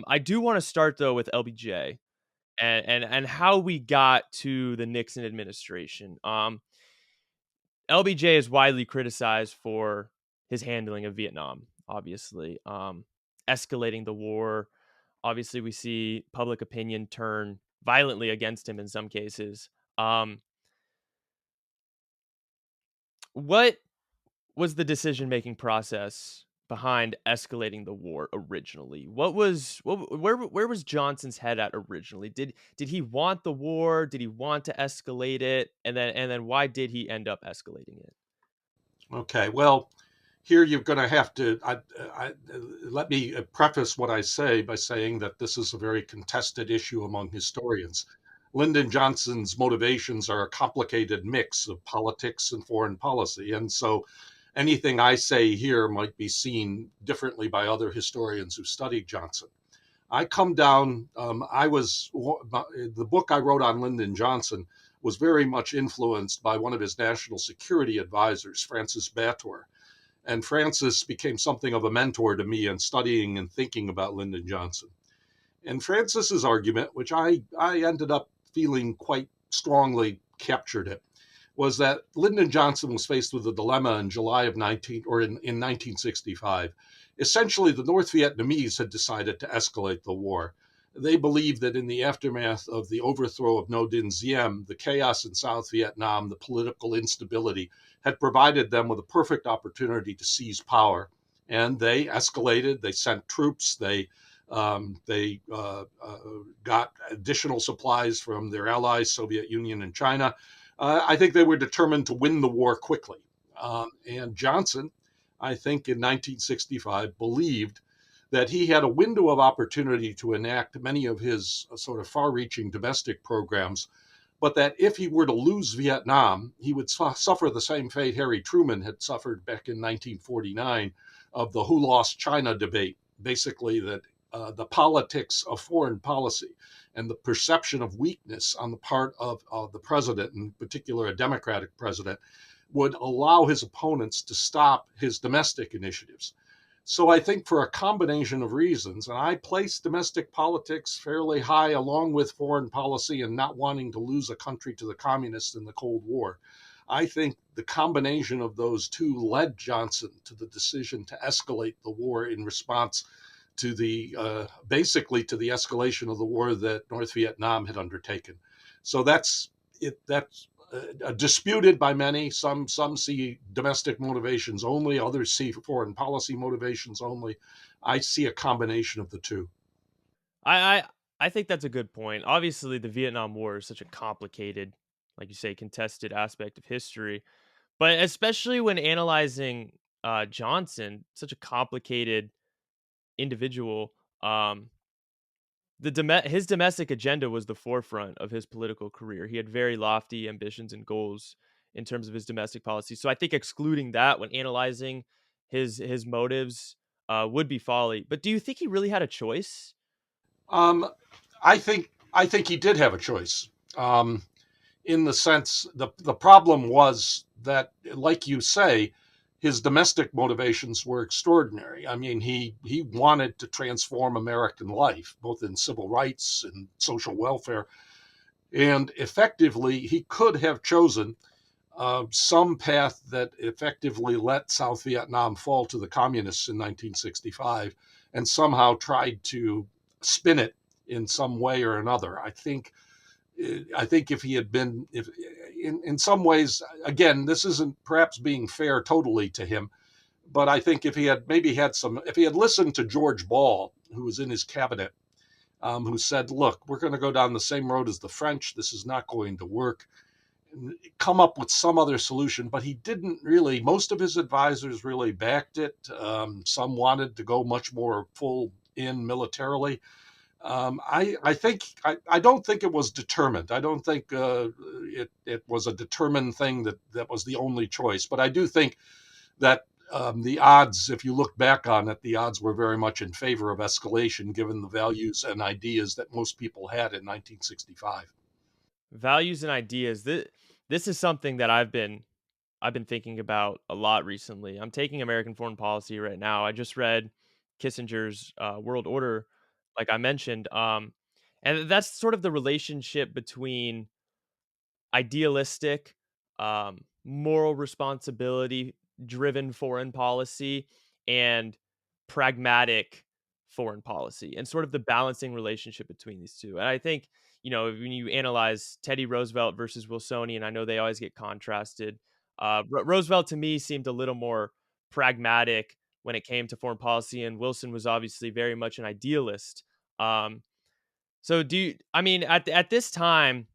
I do want to start though with LBJ and how we got to the Nixon administration. LBJ is widely criticized for his handling of Vietnam, obviously, escalating the war. Obviously, we see public opinion turn violently against him in some cases. Um, what was the decision making process behind escalating the war originally? Where was Johnson's head at originally? Did he want the war? Did he want to escalate it? And then why did he end up escalating it? Okay, well, here you're going to have to let me preface what I say by saying that this is a very contested issue among historians. Lyndon Johnson's motivations are a complicated mix of politics and foreign policy, and so anything I say here might be seen differently by other historians who studied Johnson. I come down. The book I wrote on Lyndon Johnson was very much influenced by one of his national security advisors, Francis Bator. And Francis became something of a mentor to me in studying and thinking about Lyndon Johnson. And Francis's argument, which I ended up feeling quite strongly captured it, was that Lyndon Johnson was faced with a dilemma in July of 1965. Essentially, the North Vietnamese had decided to escalate the war. They believed that in the aftermath of the overthrow of Ngo Dinh Diem, the chaos in South Vietnam, the political instability, had provided them with a perfect opportunity to seize power. And they escalated. They sent troops. They got additional supplies from their allies, Soviet Union and China. I think they were determined to win the war quickly. And Johnson, I think in 1965, believed that he had a window of opportunity to enact many of his sort of far reaching domestic programs, but that if he were to lose Vietnam, he would suffer the same fate Harry Truman had suffered back in 1949 of the who lost China debate. Basically, that the politics of foreign policy and the perception of weakness on the part of the president, in particular a Democratic president, would allow his opponents to stop his domestic initiatives. So I think for a combination of reasons, and I place domestic politics fairly high along with foreign policy and not wanting to lose a country to the communists in the Cold War. I think the combination of those two led Johnson to the decision to escalate the war in response to the basically to the escalation of the war that North Vietnam had undertaken. So that's it. That's disputed by many. Some see domestic motivations only. Others see foreign policy motivations only. I see a combination of the two. I I I think that's a good point. Obviously, the Vietnam War is such a complicated, like you say, contested aspect of history. But especially when analyzing Johnson, such a complicated individual, um, his domestic agenda was the forefront of his political career. He had very lofty ambitions and goals in terms of his domestic policy. So I think excluding that when analyzing his motives would be folly. But do you think he really had a choice? Um, I think he did have a choice. In the sense the problem was that, like you say, his domestic motivations were extraordinary. I mean, he wanted to transform American life, both in civil rights and social welfare, and effectively he could have chosen some path that effectively let South Vietnam fall to the communists in 1965, and somehow tried to spin it in some way or another. I think if he had been, if in some ways, again, this isn't perhaps being fair totally to him, but I think if he had maybe had some, if he had listened to George Ball, who was in his cabinet, who said, "Look, we're going to go down the same road as the French. This is not going to work." Come up with some other solution, but he didn't really. Most of his advisors really backed it. Some wanted to go much more full in militarily. I don't think it was determined. I don't think it was a determined thing that was the only choice. But I do think that the odds, if you look back on it, the odds were very much in favor of escalation, given the values and ideas that most people had in 1965. Values and ideas. This is something that I've been thinking about a lot recently. I'm taking American foreign policy right now. I just read Kissinger's World Order like I mentioned. And that's sort of the relationship between idealistic, moral responsibility driven foreign policy and pragmatic foreign policy, and sort of the balancing relationship between these two. And I think, when you analyze Teddy Roosevelt versus Wilsonian, I know they always get contrasted. Roosevelt to me seemed a little more pragmatic when it came to foreign policy, and Wilson was obviously very much an idealist. Um, so I mean, at this time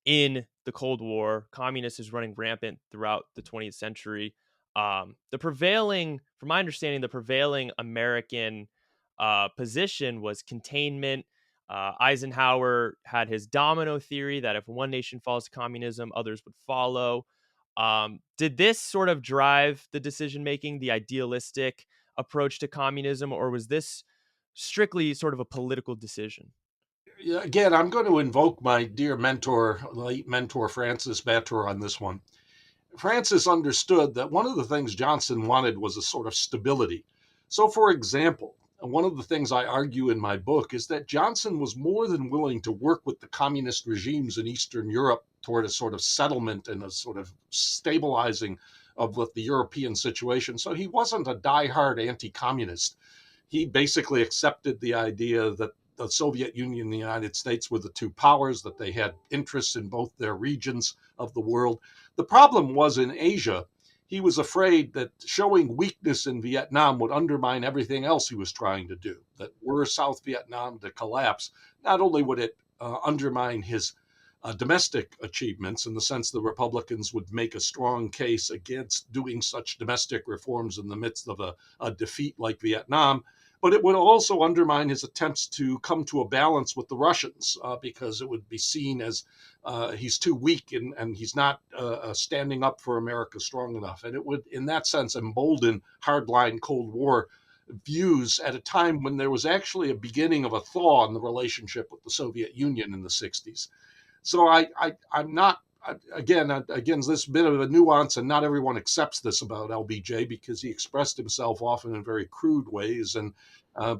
in the Cold War, communism is running rampant throughout the 20th century. From my understanding, the prevailing American position was containment. Eisenhower had his domino theory that if one nation falls to communism, others would follow. Did this sort of drive the decision making, the idealistic approach to communism, or was this strictly sort of a political decision? Yeah, again, I'm going to invoke my dear mentor, late mentor Francis Bator on this one. Francis understood that one of the things Johnson wanted was a sort of stability. So, for example, one of the things I argue in my book is that Johnson was more than willing to work with the communist regimes in Eastern Europe toward a sort of settlement and a sort of stabilizing of the European situation. So he wasn't a diehard anti communist. He basically accepted the idea that the Soviet Union and the United States were the two powers, that they had interests in both their regions of the world. The problem was in Asia, he was afraid that showing weakness in Vietnam would undermine everything else he was trying to do. That were South Vietnam to collapse, not only would it undermine his domestic achievements in the sense the Republicans would make a strong case against doing such domestic reforms in the midst of a defeat like Vietnam, but it would also undermine his attempts to come to a balance with the Russians because it would be seen as he's too weak and he's not standing up for America strong enough. And it would, in that sense, embolden hardline Cold War views at a time when there was actually a beginning of a thaw in the relationship with the Soviet Union in the 60s. So I'm not again this bit of a nuance, and not everyone accepts this about LBJ because he expressed himself often in very crude ways, and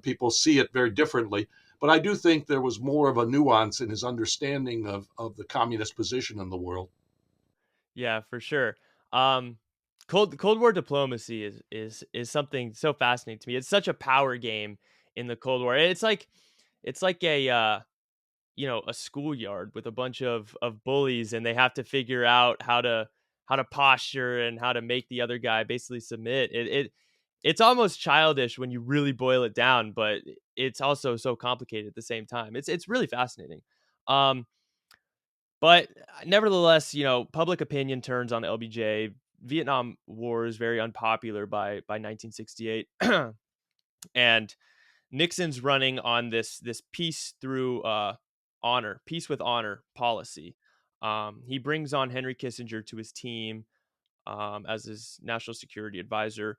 people see it very differently. But I do think there was more of a nuance in his understanding of the communist position in the world. Yeah, for sure. Um, Cold War diplomacy is something so fascinating to me. It's such a power game in the Cold War. It's like a a schoolyard with a bunch of bullies, and they have to figure out how to posture and how to make the other guy basically submit. It's almost childish when you really boil it down, but it's also so complicated at the same time. It's really fascinating. Um, but nevertheless, public opinion turns on LBJ. Vietnam War is very unpopular by 1968, and Nixon's running on this peace through peace with honor policy. He brings on Henry Kissinger to his team as his national security advisor.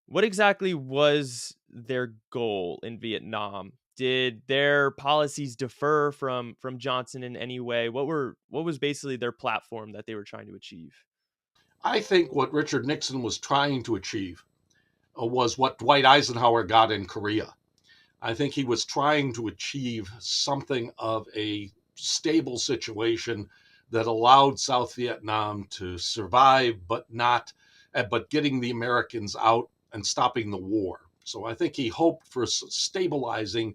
What exactly was their goal in Vietnam? Did their policies differ from Johnson in any way? What was basically their platform that they were trying to achieve? I think what Richard Nixon was trying to achieve was what Dwight Eisenhower got in Korea. I think he was trying to achieve something of a stable situation that allowed South Vietnam to survive, but getting the Americans out and stopping the war. So I think he hoped for stabilizing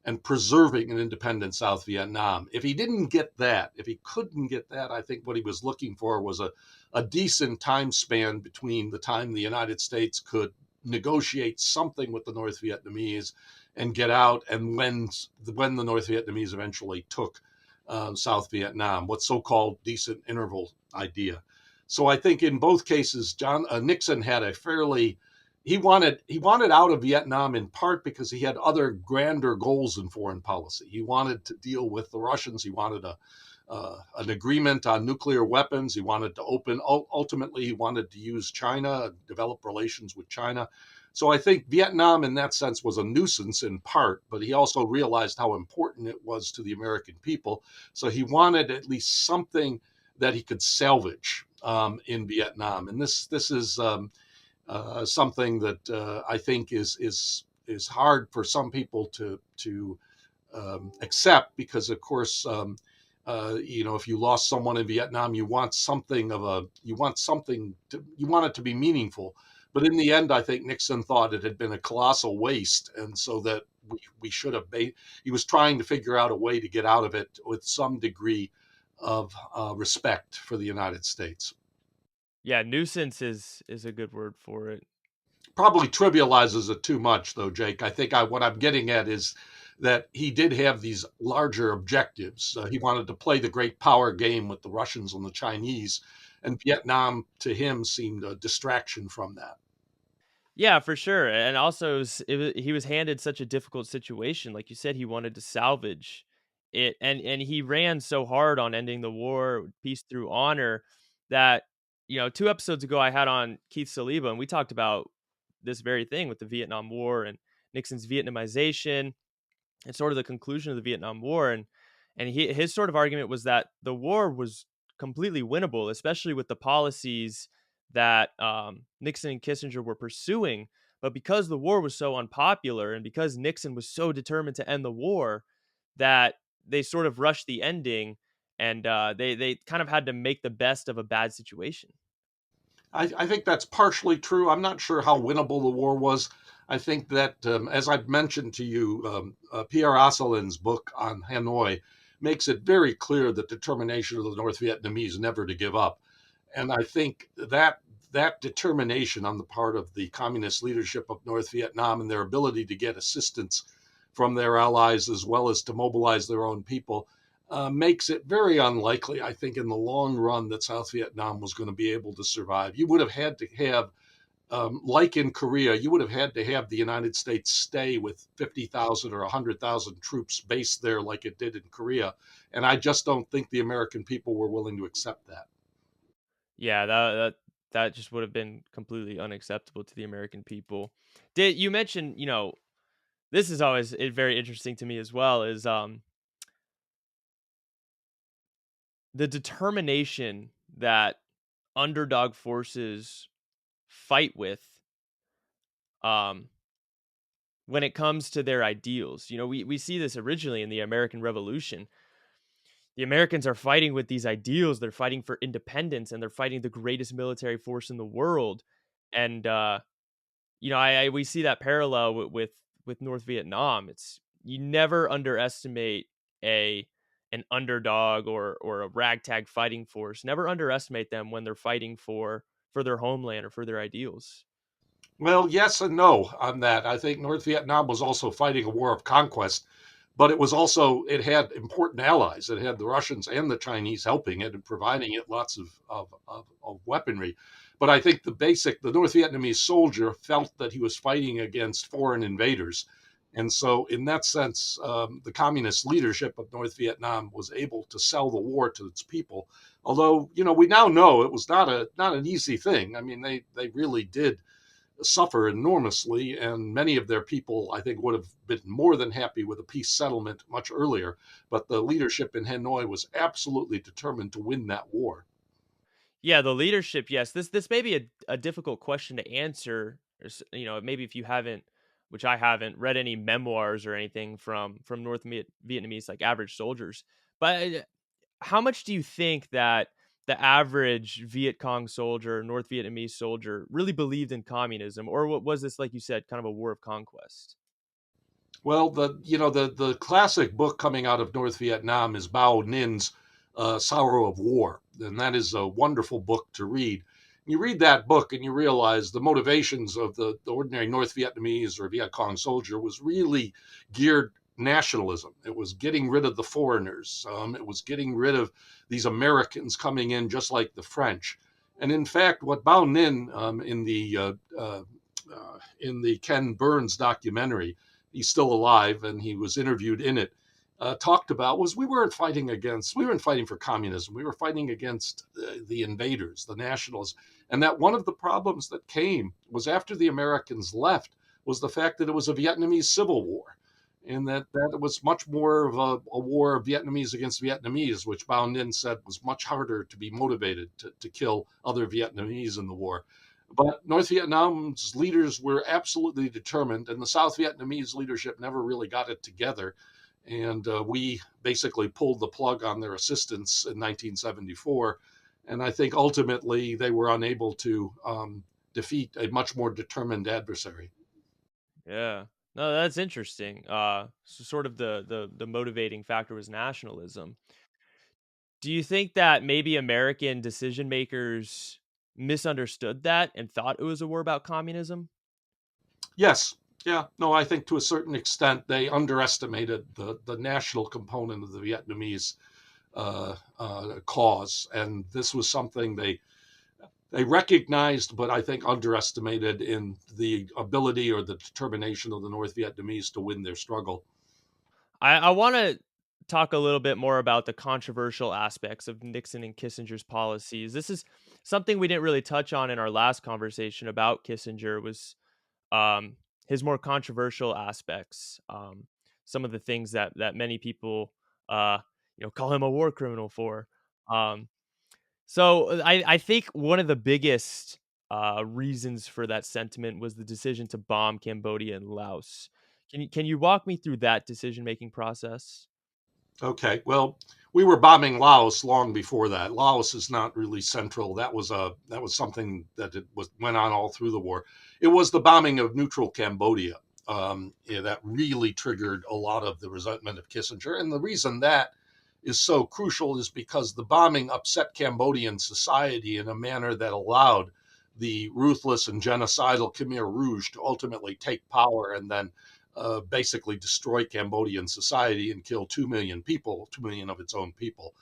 and preserving an independent South Vietnam. If he didn't get that, if he couldn't get that, I think what he was looking for was a decent time span between the time the United States could negotiate something with the North Vietnamese and get out, and when the North Vietnamese eventually took South Vietnam, what so-called decent interval idea. So I think in both cases, John Nixon had a fairly he wanted out of Vietnam in part because he had other grander goals in foreign policy. He wanted to deal with the Russians. He wanted an agreement on nuclear weapons. He wanted to ultimately, he wanted to use China, develop relations with China. So I think Vietnam, in that sense, was a nuisance in part, but he also realized how important it was to the American people. So he wanted at least something that he could salvage in Vietnam. And this is something that I think is is hard for some people to accept, because of course, if you lost someone in Vietnam, you want it to be meaningful. But in the end, I think Nixon thought it had been a colossal waste, and so that we should have made. He was trying to figure out a way to get out of it with some degree of respect for the United States. Yeah, nuisance is a good word for it. Probably trivializes it too much, though, Jake. I think what I'm getting at is that he did have these larger objectives. He wanted to play the great power game with the Russians and the Chinese, and Vietnam to him seemed a distraction from that. Yeah, for sure. And also, he was handed such a difficult situation. Like you said, he wanted to salvage it, and he ran so hard on ending the war, peace through honor, that 2 episodes ago I had on Keith Saliba, and we talked about this very thing with the Vietnam War and Nixon's Vietnamization and sort of the conclusion of the Vietnam War. And his sort of argument was that the war was completely winnable, especially with the policies that Nixon and Kissinger were pursuing. But because the war was so unpopular and because Nixon was so determined to end the war, that they sort of rushed the ending, and they kind of had to make the best of a bad situation. I think that's partially true. I'm not sure how winnable the war was. I think that, as I've mentioned to you, Pierre Asselin's book on Hanoi makes it very clear the determination of the North Vietnamese never to give up. And I think that determination on the part of the communist leadership of North Vietnam and their ability to get assistance from their allies as well as to mobilize their own people makes it very unlikely, I think, in the long run that South Vietnam was going to be able to survive. You would have had to have, like in Korea, you would have had to have the United States stay with 50,000 or 100,000 troops based there like it did in Korea. And I just don't think the American people were willing to accept that. Yeah, that just would have been completely unacceptable to the American people. Did you mention, this is always very interesting to me as well, is the determination that underdog forces fight with um when it comes to their ideals. We see this originally in the American Revolution. The Americans are fighting with these ideals. They're fighting for independence, and they're fighting the greatest military force in the world. And I we see that parallel with North Vietnam. It's you never underestimate a an underdog or a ragtag fighting force. Never underestimate them when they're fighting for their homeland or for their ideals. Well, yes and no on that. I think North Vietnam was also fighting a war of conquest, but it had important allies. It had the Russians and the Chinese helping it and providing it lots of weaponry. But I think the North Vietnamese soldier felt that he was fighting against foreign invaders. And so, in that sense, the communist leadership of North Vietnam was able to sell the war to its people. Although, we now know it was not an easy thing. I mean, they really did suffer enormously, and many of their people, I think, would have been more than happy with a peace settlement much earlier. But the leadership in Hanoi was absolutely determined to win that war. Yeah, the leadership. Yes, this may be a difficult question to answer. Maybe if you haven't, which I haven't, read any memoirs or anything from Vietnamese like average soldiers. But how much do you think that the average Viet Cong soldier, North Vietnamese soldier, really believed in communism, or what was this, like you said, kind of a war of conquest? Well, the classic book coming out of North Vietnam is Bao Nin's Sorrow of War, and that is a wonderful book to read. You read that book and you realize the motivations of the ordinary North Vietnamese or Viet Cong soldier was really geared nationalism. It was getting rid of the foreigners. It was getting rid of these Americans coming in just like the French. And in fact, what Bao Ninh in the Ken Burns documentary, he's still alive and he was interviewed in it, talked about was we weren't fighting for communism. We were fighting against the invaders, the nationalists. And that one of the problems that came was after the Americans left was the fact that it was a Vietnamese civil war. And that it was much more of a war of Vietnamese against Vietnamese, which Bao Ninh said was much harder to be motivated to kill other Vietnamese in the war. But North Vietnam's leaders were absolutely determined, and the South Vietnamese leadership never really got it together. And we basically pulled the plug on their assistance in 1974. And I think ultimately they were unable to defeat a much more determined adversary. Yeah. No, that's interesting. So sort of the motivating factor was nationalism. Do you think that maybe American decision makers misunderstood that and thought it was a war about communism? Yes. Yeah. No, I think to a certain extent they underestimated the national component of the Vietnamese cause. And this was something they recognized, but I think underestimated in the ability or the determination of the North Vietnamese to win their struggle. I want to talk a little bit more about the controversial aspects of Nixon and Kissinger's policies. This is something we didn't really touch on in our last conversation about Kissinger was um, his more controversial aspects. Some of the things that many people uh, call him a war criminal for. Um, I think one of the biggest reasons for that sentiment was the decision to bomb Cambodia and Laos. Can you walk me through that decision making process? Okay, well, we were bombing Laos long before that. Laos is not really central. That was something that it was went on all through the war. It was the bombing of neutral Cambodia yeah, that really triggered a lot of the resentment of Kissinger. And the reason that is so crucial is because the bombing upset Cambodian society in a manner that allowed the ruthless and genocidal Khmer Rouge to ultimately take power and then basically destroy Cambodian society and kill 2 million people, 2 million of its own people.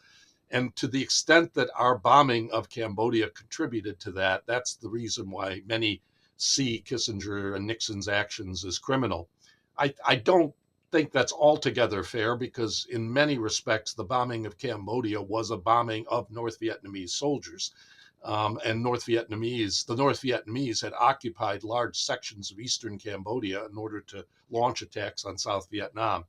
And to the extent that our bombing of Cambodia contributed to that, that's the reason why many see Kissinger and Nixon's actions as criminal. I don't think that's altogether fair because, in many respects, the bombing of Cambodia was a bombing of North Vietnamese soldiers. And the North Vietnamese had occupied large sections of eastern Cambodia in order to launch attacks on South Vietnam.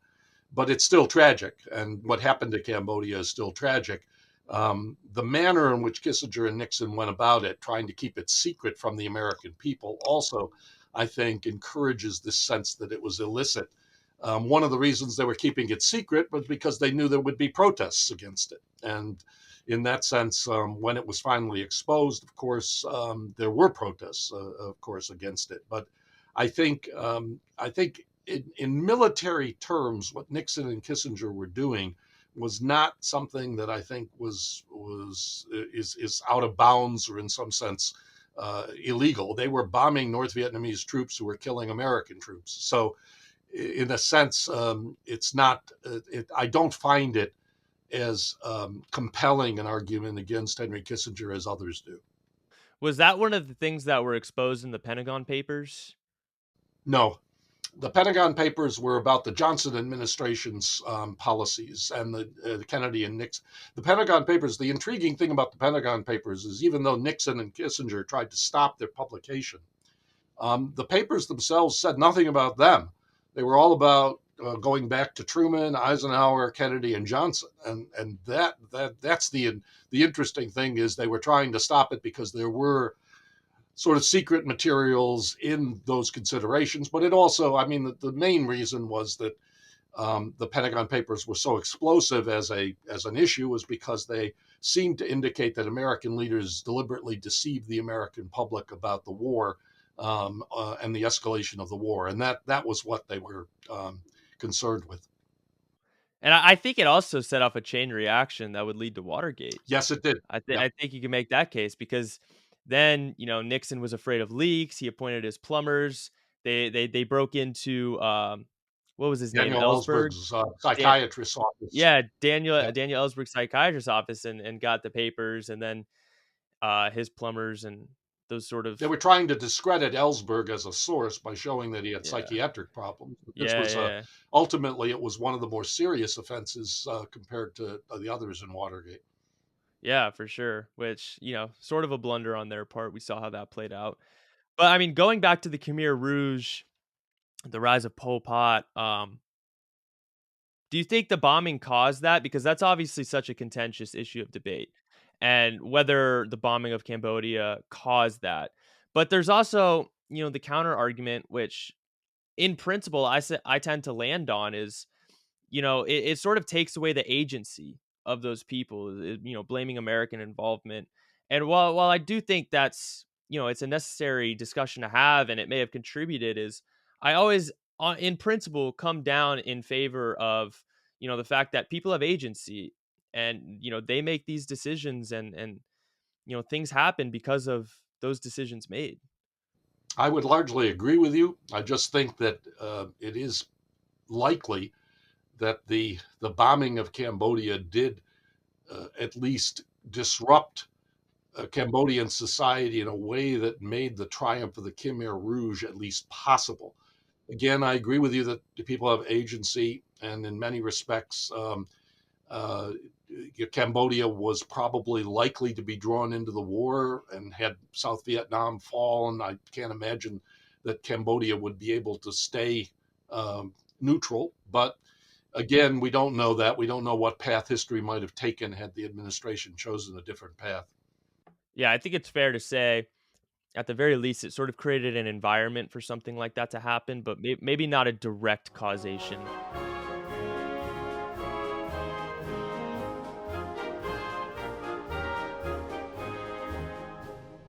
But it's still tragic, and what happened to Cambodia is still tragic. The manner in which Kissinger and Nixon went about it, trying to keep it secret from the American people, also, I think, encourages this sense that it was illicit. One of the reasons they were keeping it secret was because they knew there would be protests against it. And in that sense, when it was finally exposed, of course, there were protests, of course, against it. But I think in military terms, what Nixon and Kissinger were doing was not something that I think is out of bounds or in some sense illegal. They were bombing North Vietnamese troops who were killing American troops. So, in a sense, it's not. I don't find it as compelling an argument against Henry Kissinger as others do. Was that one of the things that were exposed in the Pentagon Papers? No, the Pentagon Papers were about the Johnson administration's policies and the Kennedy and Nixon. The Pentagon Papers, the intriguing thing about the Pentagon Papers is even though Nixon and Kissinger tried to stop their publication, the papers themselves said nothing about them. They were all about going back to Truman, Eisenhower, Kennedy, and Johnson, and that's the interesting thing is they were trying to stop it because there were sort of secret materials in those considerations. But it also, I mean, the main reason was that the Pentagon Papers were so explosive as an issue was because they seemed to indicate that American leaders deliberately deceived the American public about the war and the escalation of the war, and that was what they were concerned with. And I think it also set off a chain reaction that would lead to Watergate. Yes, it did. Yeah, I think you can make that case because then, Nixon was afraid of leaks. He appointed his plumbers. They broke into what was his name? Daniel Ellsberg. Ellsberg's Dan psychiatrist's office. Yeah, Daniel Yeah. Daniel Ellsberg's psychiatrist's office and got the papers and then his plumbers and those sort of They were trying to discredit Ellsberg as a source by showing that he had yeah. psychiatric problems. But this Yeah, was yeah. ultimately it was one of the more serious offenses compared to the others in Watergate. Yeah, for sure. Which, sort of a blunder on their part. We saw how that played out. But I mean, going back to the Khmer Rouge, the rise of Pol Pot, do you think the bombing caused that? Because that's obviously such a contentious issue of debate. And whether the bombing of Cambodia caused that. But there's also, the counter argument, which in principle I tend to land on is, it sort of takes away the agency of those people, blaming American involvement. And while I do think that's, it's a necessary discussion to have, and it may have contributed, is I always, in principle, come down in favor of, the fact that people have agency, and they make these decisions, and things happen because of those decisions made. I would largely agree with you. I just think that it is likely that the bombing of Cambodia did at least disrupt Cambodian society in a way that made the triumph of the Khmer Rouge at least possible. Again, I agree with you that the people have agency, and in many respects, uh, Cambodia was probably likely to be drawn into the war, and had South Vietnam fallen, I can't imagine that Cambodia would be able to stay neutral. But again, we don't know that. We don't know what path history might have taken had the administration chosen a different path. Yeah, I think it's fair to say, at the very least, it sort of created an environment for something like that to happen, but maybe not a direct causation.